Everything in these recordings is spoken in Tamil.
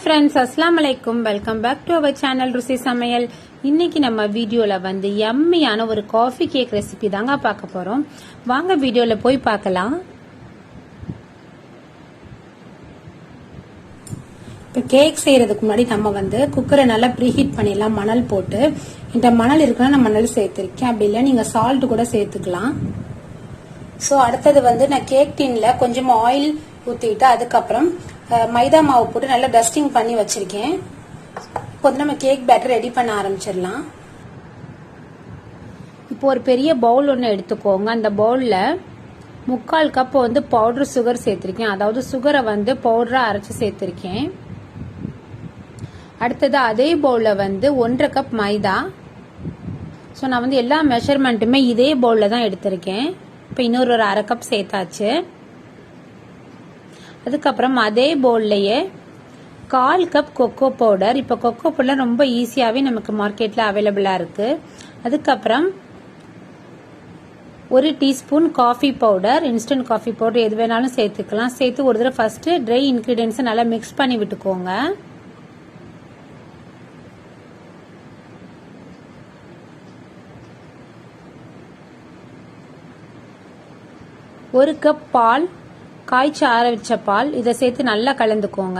friends, assalamu alaikum. Welcome back to our channel RUSI SAMAYAL. இன்னைக்கு நம்ம வீடியோல வந்து யம்மியான ஒரு காஃபி கேக் ரெசிபி தாங்க பார்க்க போறோம். வாங்க வீடியோல போய் பார்க்கலாம். இப்போ கேக் செய்யறதுக்கு முன்னாடி நம்ம வந்து குக்கரை நல்லா ப்ரீஹீட் பண்ணிடலாம். மணல் போட்டு இந்த மணல் இருக்குன்னா நான் மணல் சேர்த்திருக்கேன். அப்படி இல்லை நீங்க சால்ட் கூட சேர்த்துக்கலாம். ஸோ அடுத்தது வந்து நான் கேக் டின்ல கொஞ்சம் ஆயில் ஊற்றிட்டு அதுக்கப்புறம் மைதா மாவு போட்டு நல்லா டஸ்டிங் பண்ணி வச்சிருக்கேன். இப்போ வந்து நம்ம கேக் பேட்டர் ரெடி பண்ண ஆரம்பிச்சிடலாம். இப்போ ஒரு பெரிய பவுல் ஒன்று எடுத்துக்கோங்க. அந்த பவுல்ல 3/4 கப் வந்து பவுடர் சுகர் சேர்த்திருக்கேன். அதாவது சுகரை வந்து பவுடரா அரைச்சு சேர்த்திருக்கேன். அடுத்தது அதே பவுல்ல வந்து 1/2 கப் மைதா. ஸோ நான் வந்து எல்லா மெஷர்மெண்ட்டுமே இதே பவுல்ல தான் எடுத்திருக்கேன். இப்போ இன்னொரு 1/2 கப் சேர்த்தாச்சு. அதுக்கப்புறம் அதே பவுல்லையே 1/4 கப் கொக்கோ பவுடர். இப்போ கொக்கோ பவுடர் ரொம்ப ஈஸியாகவே நமக்கு மார்க்கெட்டில் அவைலபிளாக இருக்கு. அதுக்கப்புறம் 1 teaspoon coffee powder, instant coffee powder எது வேணாலும் சேர்த்துக்கலாம். சேர்த்து ஒரு தடவை ஃபர்ஸ்ட் ட்ரை இன்கிரீடியன்ஸை நல்லா மிக்ஸ் பண்ணி விட்டுக்கோங்க. ஒரு கப் பால், காய்ச்சி ஆற வச்ச பால், இதை சேர்த்து நல்லா கலந்துக்கோங்க.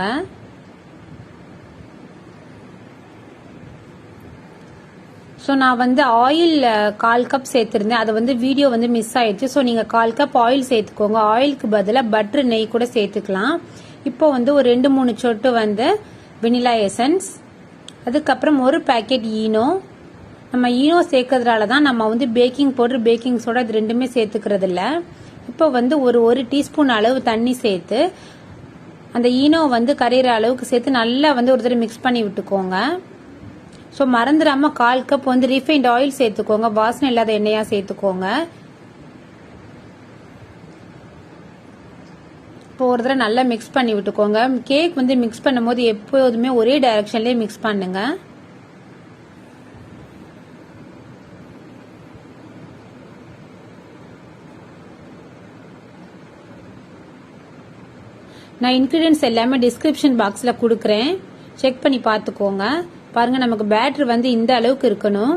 ஸோ நான் வந்து ஆயில் 1/4 கப் சேர்த்துருந்தேன். அது வந்து வீடியோ வந்து மிஸ் ஆயிடுச்சு. ஸோ நீங்கள் 1/4 கப் ஆயில் சேர்த்துக்கோங்க. ஆயிலுக்கு பதிலாக பட்டர் நெய் கூட சேர்த்துக்கலாம். இப்போ வந்து ஒரு 2-3 சொட்டு வந்து வெனிலா எசன்ஸ், அதுக்கப்புறம் ஒரு பேக்கெட் ஈனோ. நம்ம ஈனோ சேர்க்கறதுனால தான் நம்ம வந்து பேக்கிங் பவுடர், பேக்கிங் சோடா இது ரெண்டுமே சேர்த்துக்கிறது இல்லை. இப்போ வந்து ஒரு டீஸ்பூன் அளவு தண்ணி சேர்த்து அந்த ஈனோ வந்து கரையிற அளவுக்கு சேர்த்து நல்லா வந்து ஒரு தடவை மிக்ஸ் பண்ணி விட்டுக்கோங்க. ஸோ மறந்துடாம 1/4 கப் வந்து ரீஃபைண்ட் ஆயில் சேர்த்துக்கோங்க. வாசனை இல்லாத எண்ணெயா சேர்த்துக்கோங்க. இப்போ ஒரு தடவை நல்லா மிக்ஸ் பண்ணி விட்டுக்கோங்க. கேக் வந்து மிக்ஸ் பண்ணும் போது எப்போதுமே ஒரே டைரக்ஷன்லயே மிக்ஸ் பண்ணுங்க. நான் இன்கிரீடியன்ஸ் எல்லாமே டிஸ்கிரிப்ஷன் பாக்ஸில் கொடுக்குறேன், செக் பண்ணி பார்த்துக்கோங்க. பாருங்க நமக்கு பேட்டர் வந்து இந்த அளவுக்கு இருக்கணும்.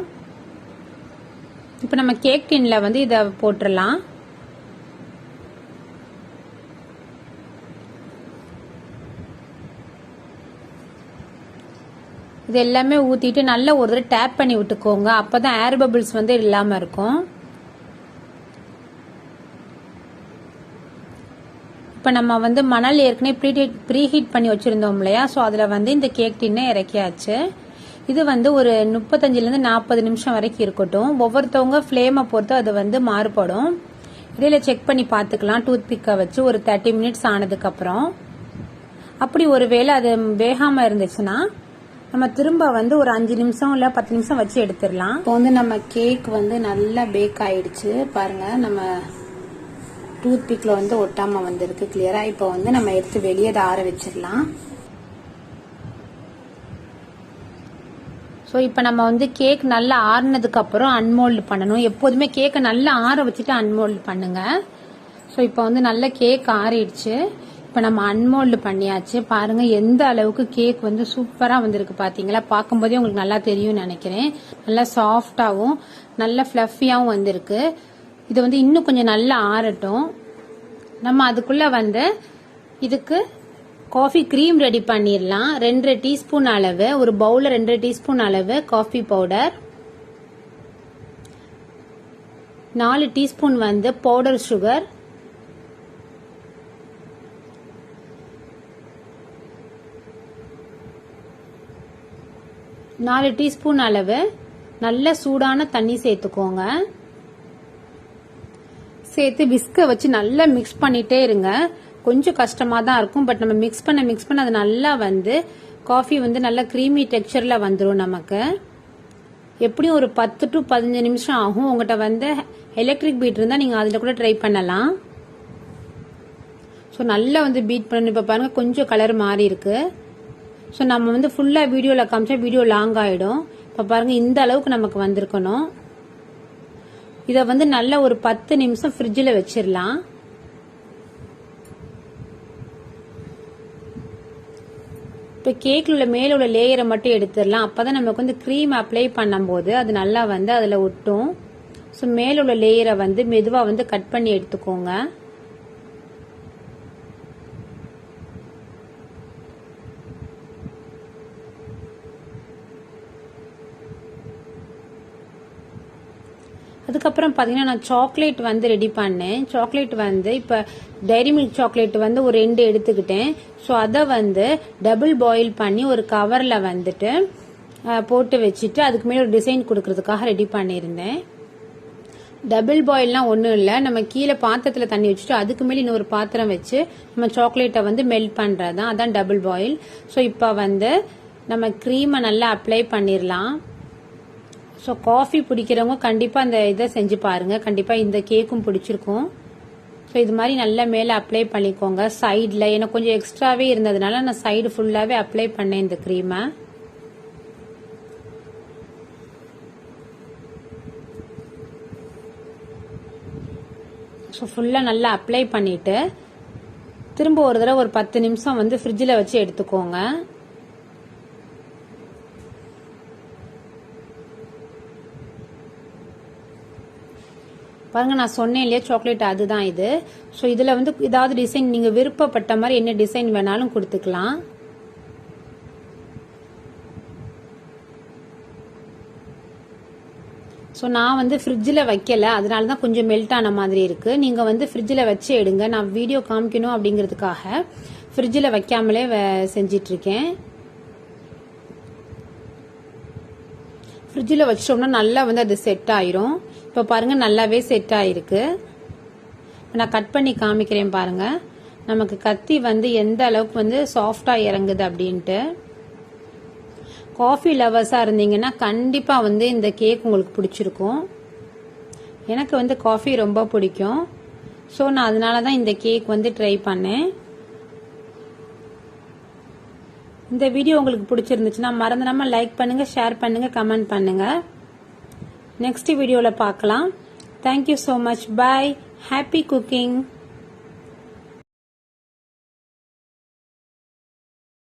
இப்போ நம்ம கேக் டின்ல வந்து இதை போட்டுடலாம். இது எல்லாமே ஊற்றிட்டு நல்லா ஒரு தடவை டேப் பண்ணி விட்டுக்கோங்க. அப்போதான் ஏர் பபிள்ஸ் வந்து இல்லாமல் இருக்கும். இப்போ நம்ம வந்து மணல் ஏற்கனவே ப்ரீஹீட் பண்ணி வச்சிருந்தோம் இல்லையா? ஸோ அதில் வந்து இந்த கேக் டின்னை இறக்கியாச்சு. இது வந்து ஒரு 35-40 நிமிஷம் வரைக்கும் இருக்கட்டும். ஒவ்வொருத்தவங்க ஃப்ளேமை பொறுத்து அது வந்து மாறுபடும். இடையில செக் பண்ணி பார்த்துக்கலாம் டூத் பிக்கை வச்சு. ஒரு 30 மினிட்ஸ் ஆனதுக்கப்புறம் அப்படி ஒரு வேளை அது வேகாமல் இருந்துச்சுன்னா நம்ம திரும்ப வந்து ஒரு 5 நிமிஷம் இல்லை 10 நிமிஷம் வச்சு எடுத்துடலாம். இப்போ வந்து நம்ம கேக் வந்து நல்லா பேக் ஆயிடுச்சு. பாருங்க நம்ம டூத் பிக்ல வந்து ஒட்டாம வந்திருக்கு கிளியரா. இப்போ வந்து நம்ம எடுத்து வெளியே ஆற வச்சிடலாம். ஸோ இப்போ நம்ம வந்து கேக் நல்லா ஆறுனதுக்கு அப்புறம் அன்மோல்டு பண்ணணும். எப்போதுமே கேக்கை நல்லா ஆற வச்சுட்டு அன்மோல்டு பண்ணுங்க. ஸோ இப்போ வந்து நல்ல கேக் ஆறிடுச்சு. இப்போ நம்ம அன்மோல்டு பண்ணியாச்சு. பாருங்க எந்த அளவுக்கு கேக் வந்து சூப்பரா வந்திருக்கு பாத்தீங்களா? பார்க்கும்போதே உங்களுக்கு நல்லா தெரியும்னு நினைக்கிறேன். நல்லா சாஃப்டாவும் நல்ல ஃபிளஃபியாவும் வந்திருக்கு. இது வந்து இன்னும் கொஞ்சம் நல்லா ஆறட்டும். நம்ம அதுக்குள்ள வந்து இதுக்கு காஃபி கிரீம் ரெடி பண்ணிடலாம். 2 டீஸ்பூன் அளவு, ஒரு பவுல்ல 2 டீஸ்பூன் அளவு காஃபி பவுடர், 4 டீஸ்பூன் வந்து பவுடர் சுகர், 4 டீஸ்பூன் அளவு நல்ல சூடான தண்ணி சேர்த்துக்கோங்க. சேர்த்து விஸ்க வச்சு நல்லா மிக்ஸ் பண்ணிட்டே இருங்க. கொஞ்சம் கஷ்டமா தான் இருக்கும். பட் நம்ம மிக்ஸ் பண்ண அது நல்லா வந்து காஃபி வந்து நல்லா கிரீமி டெக்ஸ்சர்ல வந்துடும் நமக்கு. எப்படியும் ஒரு 10 to 15 நிமிஷம் ஆகும். உங்கள்கிட்ட வந்து எலக்ட்ரிக் பீட் இருந்தா நீங்க அதுல கூட ட்ரை பண்ணலாம். ஸோ நல்லா வந்து பீட் பண்ணணும். இப்போ பாருங்க கொஞ்சம் கலர் மாறி இருக்கு. ஸோ நம்ம வந்து ஃபுல்லா வீடியோல காமிச்சா வீடியோ லாங் ஆயிடும். இப்போ பாருங்க இந்த அளவுக்கு நமக்கு வந்திருக்கணும். இதை வந்து நல்லா ஒரு 10 நிமிஷம் ஃப்ரிட்ஜில் வச்சிடலாம். இப்போ கேக்கில் உள்ள மேலே உள்ள லேயரை மட்டும் எடுத்துடலாம். அப்போ தான் நமக்கு வந்து க்ரீம் அப்ளை பண்ணும்போது அது நல்லா வந்து அதில் ஒட்டும். ஸோ மேலே உள்ள லேயரை வந்து மெதுவாக வந்து கட் பண்ணி எடுத்துக்கோங்க. அதுக்கப்புறம் பார்த்தீங்கன்னா நான் சாக்லேட் வந்து ரெடி பண்ணேன். சாக்லேட் வந்து இப்போ டைரி மில்க் சாக்லேட் வந்து ஒரு 2 எடுத்துக்கிட்டேன். ஸோ அதை வந்து டபுள் பாயில் பண்ணி ஒரு கவரில் வந்துட்டு போட்டு வச்சுட்டு அதுக்கு மேலே ஒரு டிசைன் கொடுக்கறதுக்காக ரெடி பண்ணியிருந்தேன். டபுள் பாயில்னால் ஒன்றும் இல்லை, நம்ம கீழே பாத்திரத்தில் தண்ணி வச்சுட்டு அதுக்கு மேலே இன்னொரு பாத்திரம் வச்சு நம்ம சாக்லேட்டை வந்து மெல்ட் பண்ணுறது தான், அதான் டபுள் பாயில். ஸோ இப்போ வந்து நம்ம க்ரீமை நல்லா அப்ளை பண்ணிடலாம். ஸோ காஃபி பிடிக்கிறவங்க கண்டிப்பாக அந்த இதை செஞ்சு பாருங்கள், கண்டிப்பாக இந்த கேக்கும் பிடிச்சிருக்கும். ஸோ இது மாதிரி நல்லா மேலே அப்ளை பண்ணிக்கோங்க சைடில். எனக்கு கொஞ்சம் எக்ஸ்ட்ராவே இருந்ததுனால நான் சைடு ஃபுல்லாகவே அப்ளை பண்ணேன் இந்த க்ரீமை. ஸோ ஃபுல்லாக நல்லா அப்ளை பண்ணிவிட்டு திரும்ப ஒரு தடவை ஒரு 10 நிமிஷம் வந்து ஃப்ரிட்ஜில் வச்சு எடுத்துக்கோங்க. பாருங்க, நான் சொன்னேன் இல்லையா சாக்லேட் அதுதான் இது. ஸோ இதில் வந்து ஏதாவது டிசைன் நீங்கள் விருப்பப்பட்ட மாதிரி என்ன டிசைன் வேணாலும் கொடுத்துக்கலாம். ஸோ நான் வந்து ஃப்ரிட்ஜில் வைக்கல, அதனால தான் கொஞ்சம் மெல்ட் ஆன மாதிரி இருக்கு. நீங்கள் வந்து ஃப்ரிட்ஜில் வச்சு எடுங்க. நான் வீடியோ காமிக்கணும் அப்படிங்கிறதுக்காக ஃப்ரிட்ஜில் வைக்காமலே செஞ்சிட்டு இருக்கேன். ஃப்ரிட்ஜில் வச்சிட்டோம்னா நல்லா வந்து அது செட் ஆயிரும். இப்போ பாருங்க நல்லாவே செட் ஆயிருக்கு. நான் கட் பண்ணி காமிக்கிறேன் பாருங்க, நமக்கு கத்தி வந்து எந்த அளவுக்கு வந்து சாஃப்டா இறங்குது அப்படின்ட்டு. காஃபி லவர்ஸா இருந்தீங்கன்னா கண்டிப்பா வந்து இந்த கேக் உங்களுக்கு பிடிச்சிருக்கும். எனக்கு வந்து காஃபி ரொம்ப பிடிக்கும். ஸோ நான் அதனால தான் இந்த கேக் வந்து ட்ரை பண்ணேன். இந்த வீடியோ உங்களுக்கு பிடிச்சிருந்துச்சுன்னா மறந்துடாம லைக் பண்ணுங்க, ஷேர் பண்ணுங்க, கமெண்ட் பண்ணுங்க. நெக்ஸ்ட் வீடியோவில் பார்க்கலாம். Thank you so much. Bye. Happy cooking.